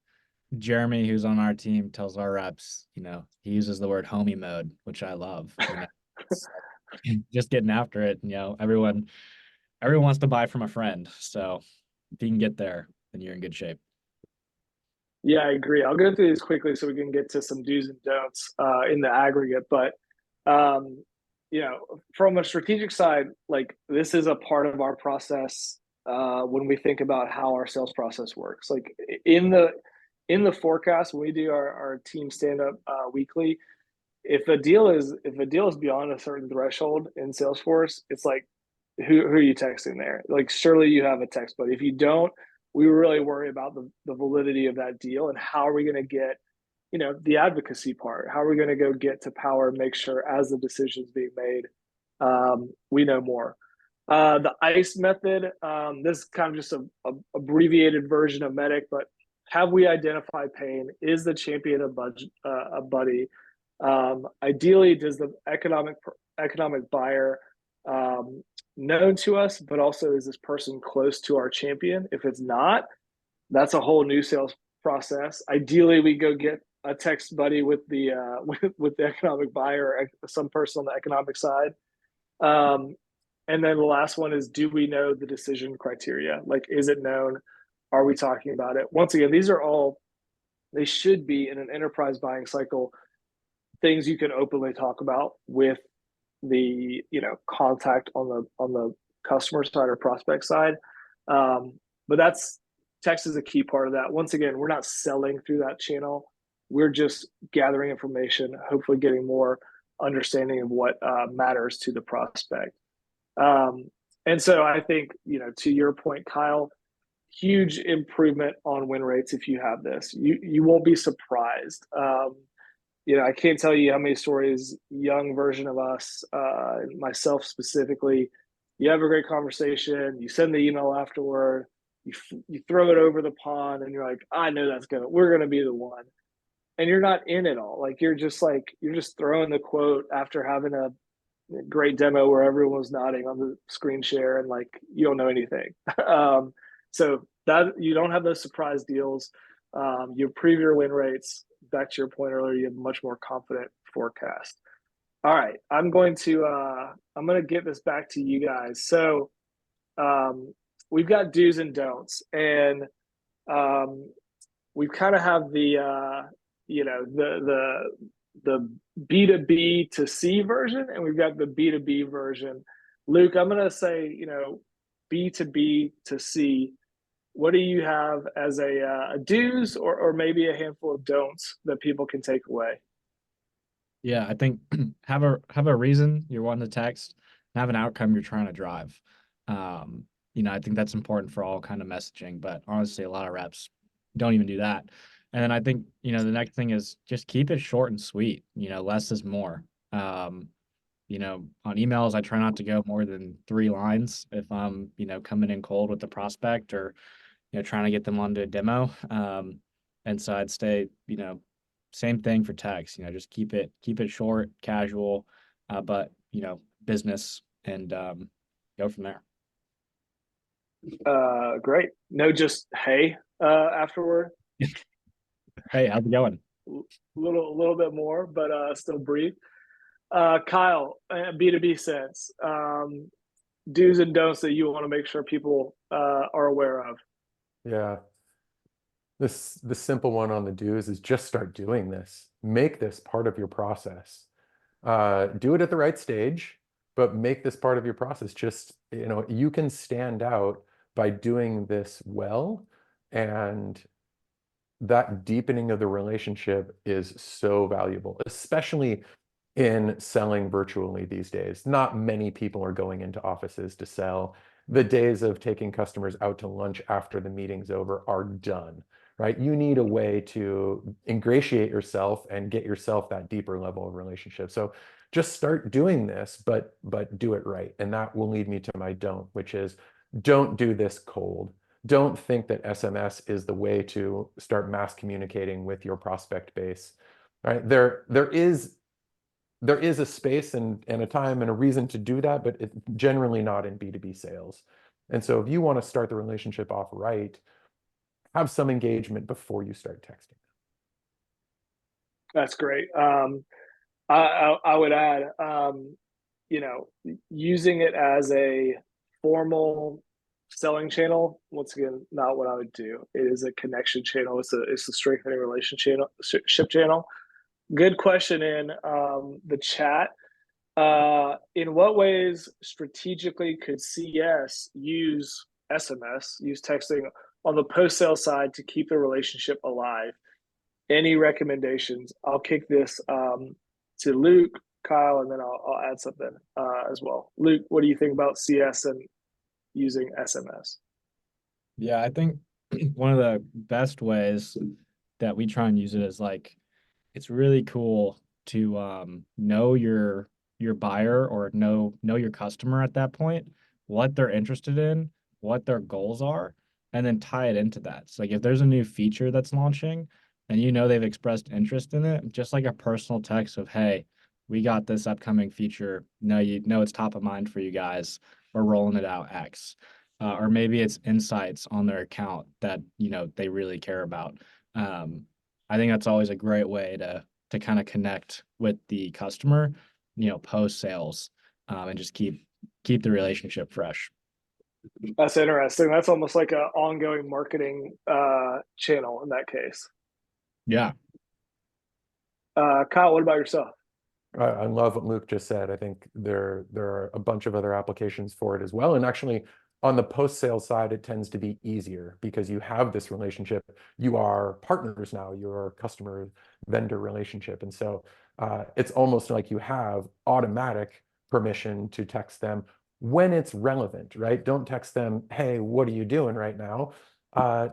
Jeremy, who's on our team, tells our reps, he uses the word homie mode, which I love. It's just getting after it. Everyone wants to buy from a friend. So if you can get there, then you're in good shape. Yeah, I agree. I'll go through these quickly so we can get to some do's and don'ts in the aggregate. But from a strategic side, like this is a part of our process when we think about how our sales process works. Like in the forecast, when we do our team stand up weekly, if a deal is beyond a certain threshold in Salesforce, it's like, who are you texting there? Like, surely you have a text buddy. If you don't, we really worry about the validity of that deal and how are we going to get, the advocacy part. How are we going to go get to power and make sure as the decision's being made, we know more. The ICE method, this is kind of just a abbreviated version of MEDDIC, but have we identified pain? Is the champion a buddy? Ideally, does the economic buyer known to us, but also is this person close to our champion? If it's not, that's a whole new sales process. Ideally, we go get a text buddy with the with the economic buyer or some person on the economic side. And then the last one is, do we know the decision criteria? Like, is it known? Are we talking about it? Once again, these are all, they should be in an enterprise buying cycle, things you can openly talk about with the contact on the customer side or prospect side. But text is a key part of that. Once again, we're not selling through that channel. We're just gathering information, hopefully getting more understanding of what matters to the prospect. And so I think, to your point, Kyle, huge improvement on win rates if you have this. You won't be surprised. I can't tell you how many stories, young version of us, myself specifically, you have a great conversation, you send the email afterward, you throw it over the pond, and you're like, I know we're gonna be the one, and you're not in it all. Like you're just throwing the quote after having a great demo where everyone was nodding on the screen share, and like you don't know anything. So that you don't have those surprise deals. You improve your win rates. Back to your point earlier, you have a much more confident forecast. All right, I'm going to get this back to you guys. So we've got do's and don'ts, and we kind of have the the B2B to C version, and we've got the B2B version. Luke, I'm going to say B2B to C. What do you have as a do's or maybe a handful of don'ts that people can take away? Yeah, I think have a reason you're wanting to text, have an outcome you're trying to drive. I think that's important for all kind of messaging, but honestly, a lot of reps don't even do that. And then I think, the next thing is just keep it short and sweet. Less is more. Um, on emails, I try not to go more than 3 lines if I'm, coming in cold with the prospect or, trying to get them onto a demo. And so I'd say, same thing for text, just keep it short, casual, but, business and go from there. Great. No, just hey afterward. Hey, how's it going? A little bit more, but still brief. Kyle, B2B sense, do's and don'ts that you want to make sure people are aware of. Yeah. The simple one on the do's is just start doing this. Make this part of your process. Do it at the right stage, but make this part of your process. Just, you can stand out by doing this well, and that deepening of the relationship is so valuable, especially in selling virtually these days. Not many people are going into offices to sell. The days of taking customers out to lunch after the meeting's over are done, right? You need a way to ingratiate yourself and get yourself that deeper level of relationship. So just start doing this, but do it right. And that will lead me to my don't, which is don't do this cold. Don't think that SMS is the way to start mass communicating with your prospect base, right? There is a space and a time and a reason to do that, but it's generally not in B2B sales. And so if you want to start the relationship off right, have some engagement before you start texting. That's great. I would add, using it as a formal selling channel. Once again, not what I would do. It is a connection channel. It's a strengthening relationship channel. Good question in the chat. In what ways strategically could CS use SMS, use texting on the post sale side to keep the relationship alive? Any recommendations? I'll kick this to Luke, Kyle, and then I'll add something as well. Luke, what do you think about CS and using SMS? Yeah, I think one of the best ways that we try and use it is like it's really cool to know your buyer or know your customer at that point, what they're interested in, what their goals are, and then tie it into that. So like if there's a new feature that's launching and they've expressed interest in it, just like a personal text of, hey, we got this upcoming feature. No, it's top of mind for you guys. We're rolling it out X. Or maybe it's insights on their account that they really care about. I think that's always a great way to kind of connect with the customer, post sales, and just keep the relationship fresh. That's interesting. That's almost like an ongoing marketing channel in that case. Yeah. Kyle, what about yourself? I love what Luke just said. I think there are a bunch of other applications for it as well. And actually, on the post-sale side, it tends to be easier because you have this relationship. You are partners now, your customer vendor relationship. And so it's almost like you have automatic permission to text them when it's relevant, right? Don't text them, hey, what are you doing right now?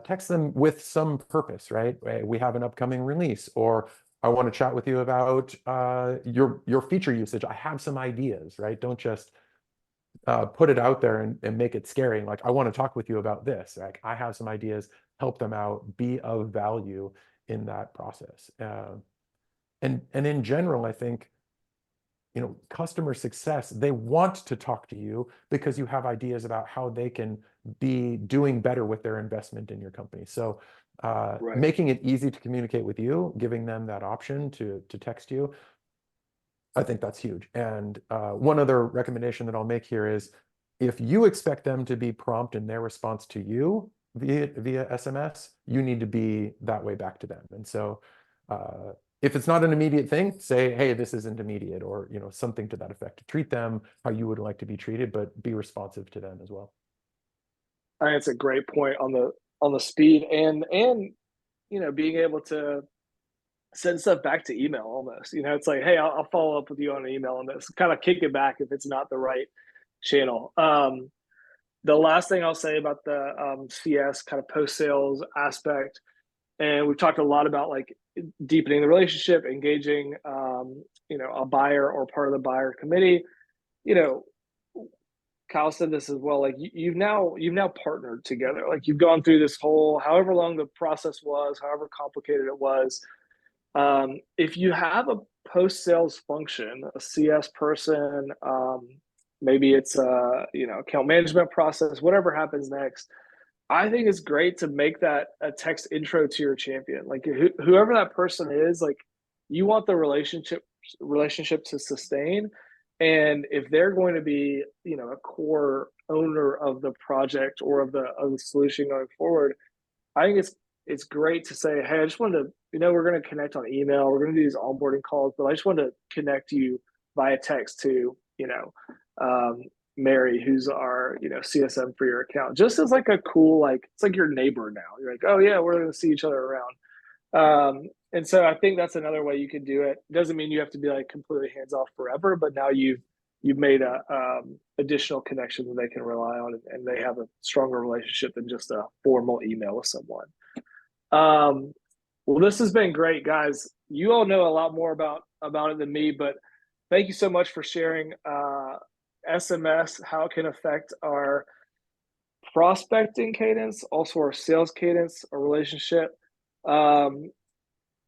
Text them with some purpose, right? We have an upcoming release, or I want to chat with you about your feature usage. I have some ideas, right? Don't just put it out there and make it scary. Like, I want to talk with you about this. Like, I have some ideas, help them out, be of value in that process. And in general, I think, customer success, they want to talk to you because you have ideas about how they can be doing better with their investment in your company. So Right. making it easy to communicate with you, giving them that option to text you, I think that's huge. And one other recommendation that I'll make here is, if you expect them to be prompt in their response to you via SMS, you need to be that way back to them. And so if it's not an immediate thing, say, hey, this isn't immediate, or something to that effect. Treat them how you would like to be treated, but be responsive to them as well. I think it's a great point on the speed and being able to send stuff back to email almost. It's like, hey, I'll follow up with you on an email on this. Kind of kick it back if it's not the right channel. the last thing I'll say about the CS kind of post sales aspect, and we've talked a lot about like deepening the relationship, engaging, a buyer or part of the buyer committee. Kyle said this as well. Like you've now partnered together. Like you've gone through this whole, however long the process was, however complicated it was. If you have a post sales function, a CS person, maybe it's a account management process, whatever happens next. I think it's great to make that a text intro to your champion. Like whoever that person is, like you want the relationship to sustain. And if they're going to be, a core owner of the project or of the solution going forward, I think it's great to say, hey, I just wanted to, we're going to connect on email, we're going to do these onboarding calls, but I just wanted to connect you via text to, Mary, who's our, CSM for your account, just as like a cool, like, it's like your neighbor now. You're like, oh yeah, we're going to see each other around. And so I think that's another way you could do it. Doesn't mean you have to be like completely hands off forever, but now you've made a additional connection that they can rely on, and they have a stronger relationship than just a formal email with someone. Well, this has been great, guys. You all know a lot more about it than me, but thank you so much for sharing SMS, how it can affect our prospecting cadence, also our sales cadence, our relationship.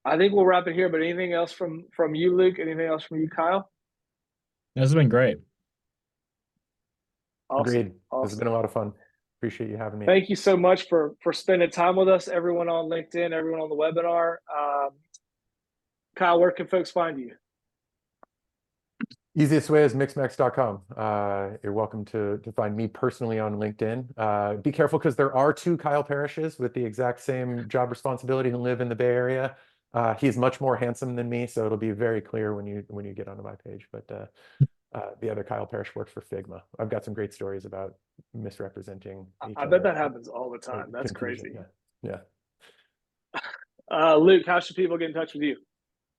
I think we'll wrap it here, but anything else from you, Luke? Anything else from you, Kyle? This has been great. Awesome. Agreed. This has been a lot of fun. Appreciate you having me. Thank you so much for spending time with us, everyone on LinkedIn, everyone on the webinar. Kyle, where can folks find you? Easiest way is mixmax.com. You're welcome to find me personally on LinkedIn. Be careful because there are two Kyle Parishes with the exact same job responsibility who live in the Bay Area. He's much more handsome than me, so it'll be very clear when you get onto my page. But the other Kyle Parish works for Figma. I've got some great stories about misrepresenting each I other. bet that happens all the time. That's Confusion. crazy. Yeah. Luke, how should people get in touch with you?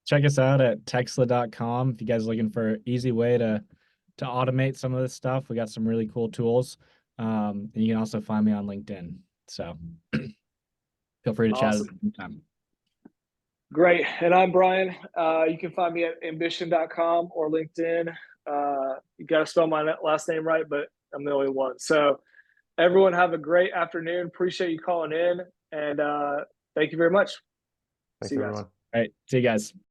Check us out at Textla.com if you guys are looking for an easy way to automate some of this stuff. We got some really cool tools. And you can also find me on LinkedIn. So feel free to chat at any time. Great. And I'm Brian. You can find me at ambition.com or LinkedIn. You got to spell my last name right, but I'm the only one. So everyone have a great afternoon. Appreciate you calling in. And thank you very much. Thanks, See you guys. everyone. All right. See you guys.